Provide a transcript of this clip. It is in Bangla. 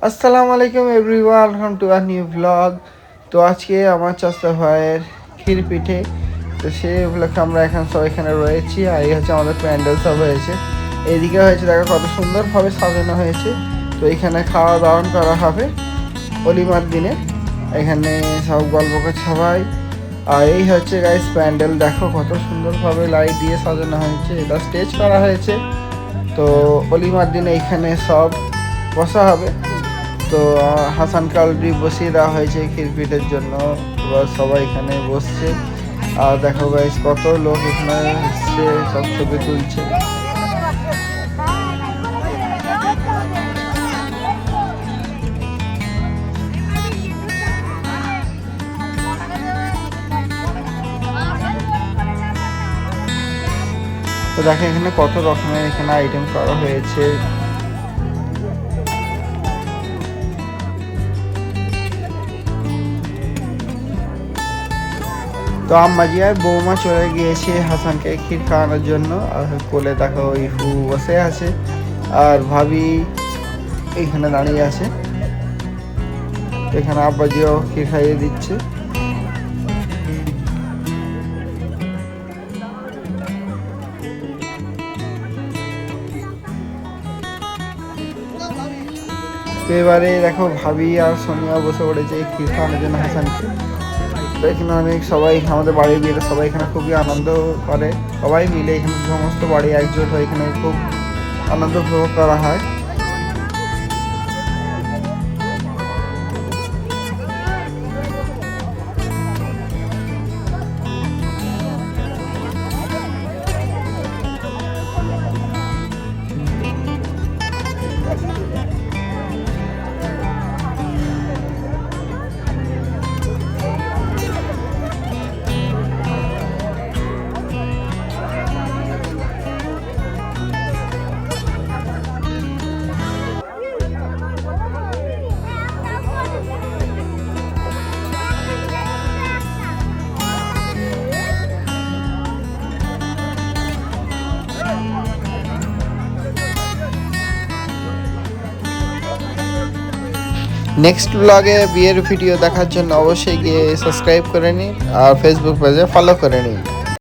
আসসালামু আলাইকুম everyone, welcome to a new blog. তো আজকে আমার চাচা ভাইয়ের ক্ষীর পিঠে, তো সেই উপলক্ষে আমরা এখন সব এখানে রয়েছি। আর এই হচ্ছে আমাদের প্যান্ডেল সব হয়েছে, এইদিকে হয়েছে দেখো কত সুন্দরভাবে সাজানো হয়েছে। তো এখানে খাওয়া দাওয়া করা হবে অলিমার দিনে, এখানে সব গল্প করছে সবাই। আর এই হচ্ছে গাইস প্যান্ডেল, দেখো কত সুন্দরভাবে লাইট দিয়ে সাজানো হয়েছে, এটা স্টেজ করা হয়েছে। তো অলিমার দিনে এখানে সব বসা হবে। তো হাসানকে অলরেডি বসিয়ে দেওয়া হয়েছে ক্ষীরপিঠের জন্য, এবার সবাই এখানে বসছে। আর দেখো গাইস কত লোক এখানে এসছে, সব ছবি তুলছে। তো দেখো এখানে কত রকমের এখানে আইটেম করা হয়েছে। তো আম্মাজি আর বৌমা চলে গিয়েছে হাসানকে ক্ষীর খাওয়ানোর জন্য। আর কোলে দেখো ইফু বসে আছে, আর ভাবি এখানে দাঁড়িয়ে আছে। এখানে আব্বাজিও ক্ষীর খাইয়ে দিচ্ছে। তো এবারে দেখো ভাবি আর সোনিয়া বসে পড়েছে ক্ষীর খাওয়ানোর জন্য হাসানকে। তো এখানে অনেক সবাই, আমাদের বাড়ির বিয়েতে সবাই এখানে খুবই আনন্দ করে, সবাই মিলে এখানে সমস্ত বাড়ি একজোট হয়ে এখানে খুব আনন্দ উপভোগ করা হয়। নেক্সট ব্লগে বিয়ের ভিডিও দেখার জন্য অবশ্যই গিয়ে সাবস্ক্রাইব করে নিন আর ফেসবুক পেজে ফলো করে নিন।